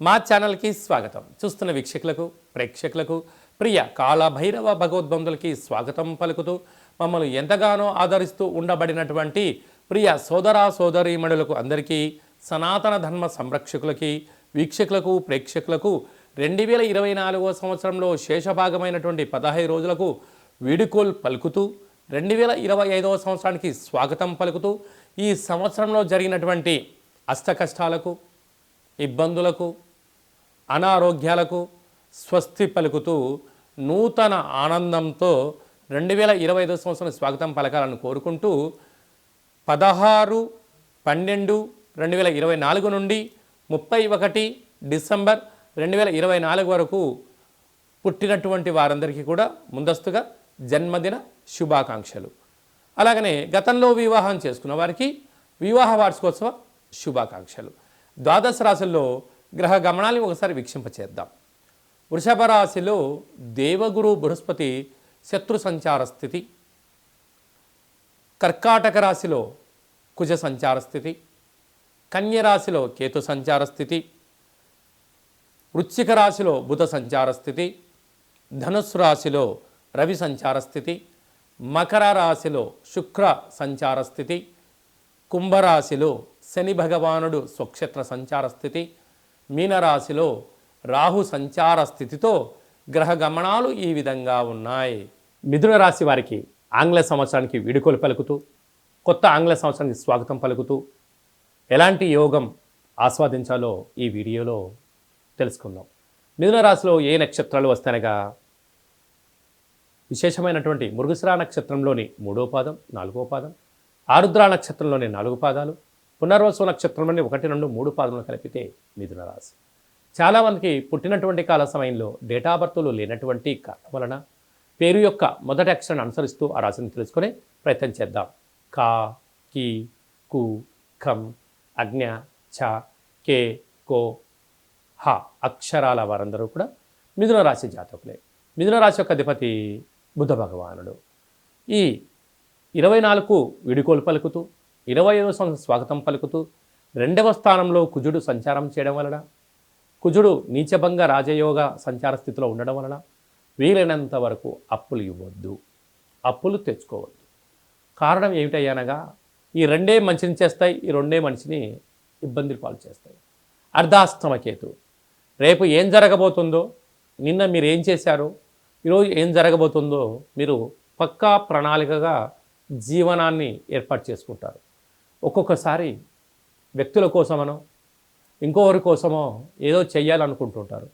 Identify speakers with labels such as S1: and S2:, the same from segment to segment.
S1: మా ఛానల్కి స్వాగతం. చూస్తున్న వీక్షకులకు ప్రేక్షకులకు ప్రియ కాళభైరవ భగవద్బంధులకి స్వాగతం పలుకుతూ మమ్మల్ని ఎంతగానో ఆదరిస్తూ ఉండబడినటువంటి ప్రియ సోదర సోదరీమణులకు అందరికీ సనాతన ధర్మ సంరక్షకులకి వీక్షకులకు ప్రేక్షకులకు 2024 సంవత్సరంలో శేషభాగమైనటువంటి 15 రోజులకు వీడుకోలు పలుకుతూ 2025 సంవత్సరానికి స్వాగతం పలుకుతూ ఈ సంవత్సరంలో జరిగినటువంటి అష్టకష్టాలకు ఇబ్బందులకు అనారోగ్యాలకు స్వస్తి పలుకుతూ నూతన ఆనందంతో 2025 సంవత్సరం స్వాగతం పలకాలని కోరుకుంటూ 16/12/2024 నుండి 31 డిసెంబర్ 2024 వరకు పుట్టినటువంటి వారందరికీ కూడా ముందస్తుగా జన్మదిన శుభాకాంక్షలు. అలాగనే గతంలో వివాహం చేసుకున్న వారికి వివాహ వార్షికోత్సవ శుభాకాంక్షలు. ద్వాదశ రాశుల్లో గ్రహ గమనాన్ని ఒకసారి వీక్షింపచేద్దాం. వృషభ రాశిలో దేవగురు బృహస్పతి శత్రు సంచార స్థితి, కర్కాటక రాశిలో కుజ సంచార స్థితి, కన్య రాశిలో కేతు సంచార స్థితి, వృశ్చిక రాశిలో బుధ సంచార స్థితి, ధనుస్సు రాశిలో రవి సంచార స్థితి, మకర రాశిలో శుక్ర సంచార స్థితి, కుంభరాశిలో శని భగవానుడు స్వక్షేత్ర సంచార స్థితి, మీనరాశిలో రాహు సంచార స్థితితో గ్రహ గమనాలు ఈ విధంగా ఉన్నాయి. మిథున రాశి వారికి ఆంగ్ల సంవత్సరానికి వీడుకోలు పలుకుతూ కొత్త ఆంగ్ల సంవత్సరానికి స్వాగతం పలుకుతూ ఎలాంటి యోగం ఆస్వాదించాలో ఈ వీడియోలో తెలుసుకుందాం. మిథున రాశిలో ఏ నక్షత్రాలు వస్తాయనగా విశేషమైనటువంటి మృగశిర నక్షత్రంలోని 3వ పాదం 4వ పాదం, ఆరుద్ర నక్షత్రంలోని 4 పాదాలు, పునర్వసు నక్షత్రంలోని 1, 2, 3 పాదములు కలిపితే మిథున రాశి. చాలామందికి పుట్టినటువంటి కాల సమయంలో డేటా బర్త్లు లేనటువంటి కారణం వలన పేరు యొక్క మొదటి అక్షరాన్ని అనుసరిస్తూ ఆ రాశిని తెలుసుకునే ప్రయత్నం చేద్దాం. కా, కి, కు, ఖం, అజ్ఞ, ఛ, కే, కో, హ అక్షరాల వారందరూ కూడా మిథున రాశి జాతకులే. మిథున రాశి యొక్క అధిపతి బుధ భగవానుడు. ఈ 24 వీడుకోలు పలుకుతూ 25వ సంవత్సరం స్వాగతం పలుకుతూ 2వ స్థానంలో కుజుడు సంచారం చేయడం వలన, కుజుడు నీచభంగ రాజయోగ సంచార స్థితిలో ఉండడం వలన వీలైనంత వరకు అప్పులు ఇవ్వద్దు, అప్పులు తెచ్చుకోవద్దు. కారణం ఏమిటయ్యానగా ఈ రెండే మంచిని చేస్తాయి, ఈ రెండే మనిషిని ఇబ్బందులు పాలు చేస్తాయి. అర్ధాష్టమకేతు రేపు ఏం జరగబోతుందో, నిన్న మీరు ఏం చేశారో, ఈరోజు ఏం జరగబోతుందో మీరు పక్కా ప్రణాళికగా జీవనాన్ని ఏర్పాటు చేసుకుంటారు. ఒక్కొక్కసారి వ్యక్తుల కోసమనో ఇంకొకరి కోసమో ఏదో చెయ్యాలనుకుంటుంటారు.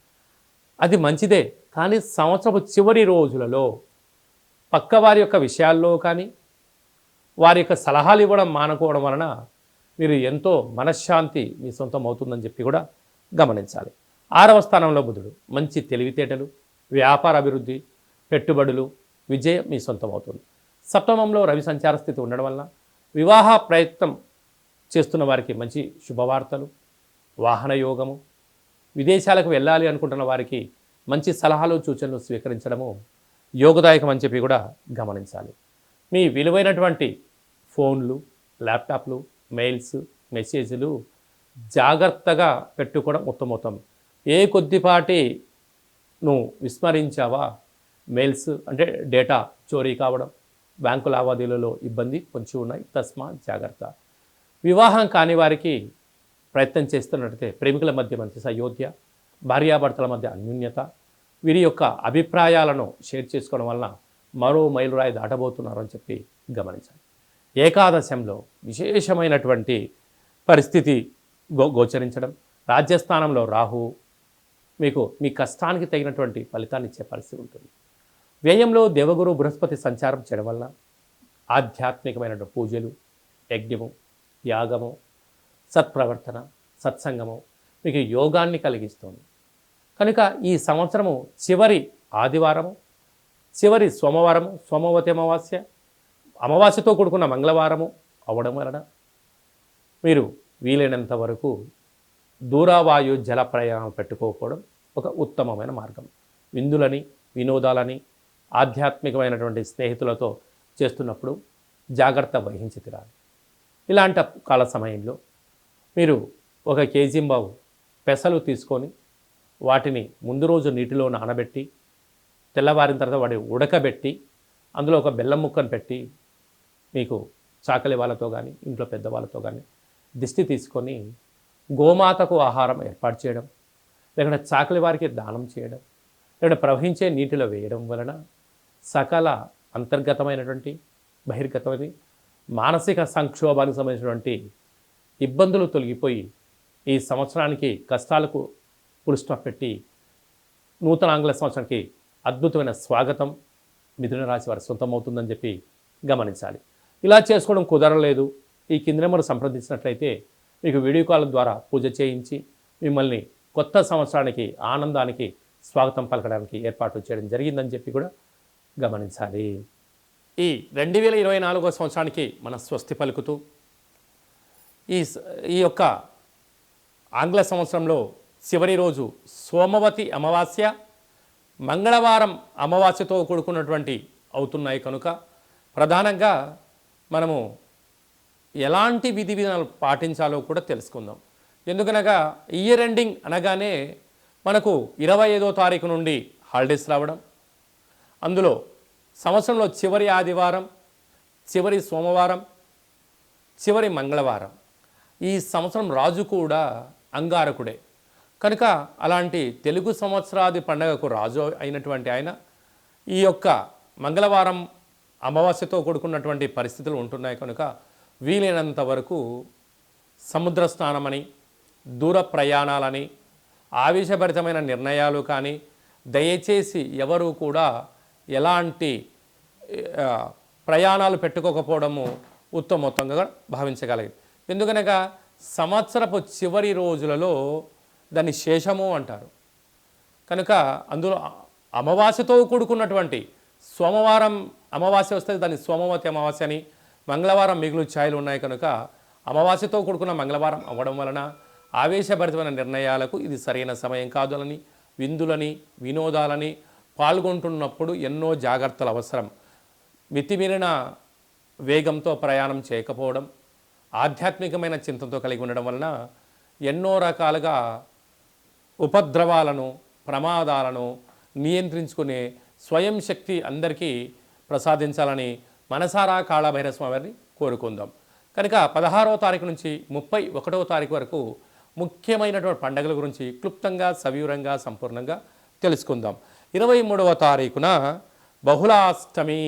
S1: అది మంచిదే, కానీ సంవత్సరపు చివరి రోజులలో పక్క వారి యొక్క విషయాల్లో కానీ వారి యొక్క సలహాలు ఇవ్వడం మానుకోవడం వలన మీరు ఎంతో మనశ్శాంతి మీ సొంతం అవుతుందని చెప్పి కూడా గమనించాలి. 6వ స్థానంలో బుధుడు మంచి తెలివితేటలు, వ్యాపార అభివృద్ధి, పెట్టుబడులు, విజయం మీ సొంతం అవుతుంది. సప్తమంలో రవి సంచార స్థితి ఉండడం వలన వివాహ ప్రయత్నం చేస్తున్న వారికి మంచి శుభవార్తలు, వాహన యోగము, విదేశాలకు వెళ్ళాలి అనుకుంటున్న వారికి మంచి సలహాలు సూచనలు స్వీకరించడము యోగదాయకం అని చెప్పి కూడా గమనించాలి. మీ విలువైనటువంటి ఫోన్లు, ల్యాప్టాప్లు, మెయిల్స్, మెసేజ్లు జాగ్రత్తగా పెట్టుకోవడం ఉత్తమోత్తం. ఏ కొద్దిపాటి నువ్వు విస్మరించావా మెయిల్స్ అంటే డేటా చోరీ కావడం, బ్యాంకు లావాదేవీలలో ఇబ్బంది కొంచెం ఉన్నాయి, తస్మా జాగ్రత్త. వివాహం కాని వారికి ప్రయత్నం చేస్తున్నట్టయితే ప్రేమికుల మధ్య మంచి సయోధ్య, భార్యాభర్తల మధ్య అన్యోన్యత, వీరి యొక్క అభిప్రాయాలను షేర్ చేసుకోవడం వలన మరో మైలురాయి దాటబోతున్నారు అని చెప్పి గమనించాలి. ఏకాదశంలో విశేషమైనటువంటి పరిస్థితి గోచరించడం, రాజ్యస్థానంలో రాహు మీకు మీ కష్టానికి తగినటువంటి ఫలితాన్ని ఇచ్చే పరిస్థితి ఉంటుంది. వ్యయంలో దేవగురు బృహస్పతి సంచారం చేయడం వలన ఆధ్యాత్మికమైనటువంటి పూజలు, యజ్ఞము, యాగము, సత్ప్రవర్తన, సత్సంగము మీకు యోగాన్ని కలిగిస్తుంది. కనుక ఈ సంవత్సరము చివరి ఆదివారము, చివరి సోమవారము, సోమవతి అమావాస్య, అమావాస్యతో కూడుకున్న మంగళవారము అవడం వలన మీరు వీలైనంత వరకు దూరవాయు జల ప్రయాణం పెట్టుకోకపోవడం ఒక ఉత్తమమైన మార్గం. విందులని, వినోదాలని, ఆధ్యాత్మికమైనటువంటి స్నేహితులతో చేస్తున్నప్పుడు జాగ్రత్త వహించి తీరాలి. ఇలాంటి కాల సమయంలో మీరు 1 కేజీ బావు పెసలు తీసుకొని వాటిని ముందు రోజు నీటిలో నానబెట్టి తెల్లవారిన తర్వాత వాటిని ఉడకబెట్టి అందులో ఒక బెల్లం ముక్కను పెట్టి మీకు చాకలి వాళ్ళతో కానీ ఇంట్లో పెద్దవాళ్ళతో కానీ దిష్టి తీసుకొని గోమాతకు ఆహారం ఏర్పాటు చేయడం, లేకుంటే చాకలి వారికి దానం చేయడం, లేకుంటే ప్రవహించే నీటిలో వేయడం వలన సకల అంతర్గతమైనటువంటి బహిర్గతమైన మానసిక సంక్షోభానికి సంబంధించినటువంటి ఇబ్బందులు తొలగిపోయి ఈ సంవత్సరానికి కష్టాలకు ఫుల్ స్టాప్ పెట్టి నూతన ఆంగ్ల సంవత్సరానికి అద్భుతమైన స్వాగతం మిథున రాశి వారి సొంతమవుతుందని చెప్పి గమనించాలి. ఇలా చేసుకోవడం కుదరలేదు, ఈ కింది నెంబర్ సంప్రదించినట్లయితే మీకు వీడియో కాల్ ద్వారా పూజ చేయించి మిమ్మల్ని కొత్త సంవత్సరానికి ఆనందానికి స్వాగతం పలకడానికి ఏర్పాట్లు చేయడం జరిగిందని చెప్పి కూడా గమనించాలి. ఈ 2024 సంవత్సరానికి మన స్వస్తి పలుకుతూ ఈ యొక్క ఆంగ్ల సంవత్సరంలో చివరి రోజు సోమవతి అమావాస్య, మంగళవారం అమావాస్యతో కూడుకున్నటువంటి అవుతున్నాయి కనుక ప్రధానంగా మనము ఎలాంటి విధి విధానాలు పాటించాలో కూడా తెలుసుకుందాం. ఎందుకనగా ఇయర్ ఎండింగ్ అనగానే మనకు 25వ తారీఖు నుండి హాలిడేస్ రావడం, అందులో సంవత్సరంలో చివరి ఆదివారం, చివరి సోమవారం, చివరి మంగళవారం. ఈ సంవత్సరం రాజు కూడా అంగారకుడే కనుక అలాంటి తెలుగు సంవత్సరాది పండగకు రాజు అయినటువంటి ఆయన ఈ యొక్క మంగళవారం అమావాస్యతో కూడుకున్నటువంటి పరిస్థితులు ఉంటున్నాయి కనుక వీలైనంత వరకు సముద్ర స్నానమని, దూర ప్రయాణాలని, ఆవేశభరితమైన నిర్ణయాలు కానీ దయచేసి ఎవరు కూడా ఎలాంటి ప్రయాణాలు పెట్టుకోకపోవడము ఉత్తమోత్తంగా భావించగలిగింది. ఎందుకనగా సంవత్సరపు చివరి రోజులలో దాన్ని శేషము అంటారు కనుక అందులో అమావాస్యతో కూడుకున్నటువంటి సోమవారం అమావాస్య వస్తే దాన్ని సోమవతి అమావాస్య అని, మంగళవారం మిగులు ఛాయలు ఉన్నాయి కనుక అమావాస్యతో కూడుకున్న మంగళవారం అవ్వడం వలన ఆవేశభరితమైన నిర్ణయాలకు ఇది సరైన సమయం కాదులని, విందులని వినోదాలని పాల్గొంటున్నప్పుడు ఎన్నో జాగ్రత్తలు అవసరం. మితిమీరిన వేగంతో ప్రయాణం చేయకపోవడం, ఆధ్యాత్మికమైన చింతనతో కలిగి ఉండడం వలన ఎన్నో రకాలుగా ఉపద్రవాలను, ప్రమాదాలను నియంత్రించుకునే స్వయం శక్తి అందరికీ ప్రసాదించాలని మనసారా కాళభైరవ స్వామిని కోరుకుందాం. కనుక 16వ తారీఖు నుంచి 31వ తారీఖు వరకు ముఖ్యమైనటువంటి పండుగల గురించి క్లుప్తంగా సవివరంగా సంపూర్ణంగా తెలుసుకుందాం. 23వ తారీఖున బహుళాష్టమి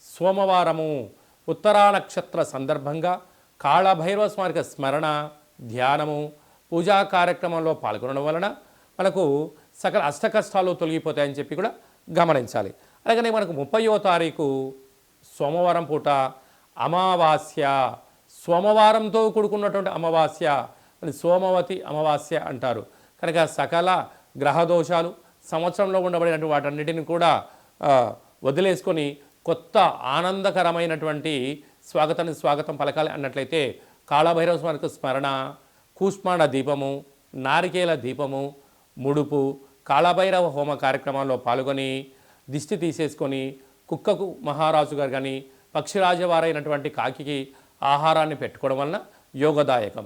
S1: సోమవారము ఉత్తరా నక్షత్ర సందర్భంగా కాళభైరవ స్వామికి స్మరణ, ధ్యానము, పూజా కార్యక్రమంలో పాల్గొనడం వలన మనకు సకల అష్టకష్టాలు తొలగిపోతాయని చెప్పి కూడా గమనించాలి. అలాగనే మనకు 30వ తారీఖు సోమవారం పూట అమావాస్య, సోమవారంతో కూడుకున్నటువంటి అమావాస్య అని సోమవతి అమావాస్య అంటారు కనుక సకల గ్రహదోషాలు సంవత్సరంలో ఉండబడినటువంటి వాటన్నిటిని కూడా వదిలేసుకొని కొత్త ఆనందకరమైనటువంటి స్వాగతం పలకాలి అన్నట్లయితే కాళభైరవ స్వామికి స్మరణ, కూష్మాండ దీపము, నారికేల దీపము, ముడుపు, కాళభైరవ హోమ కార్యక్రమాల్లో పాల్గొని దిష్టి తీసేసుకొని కుక్కకు మహారాజు గారు కానీ పక్షిరాజవారైనటువంటి కాకికి ఆహారాన్ని పెట్టుకోవడం వలన యోగదాయకం.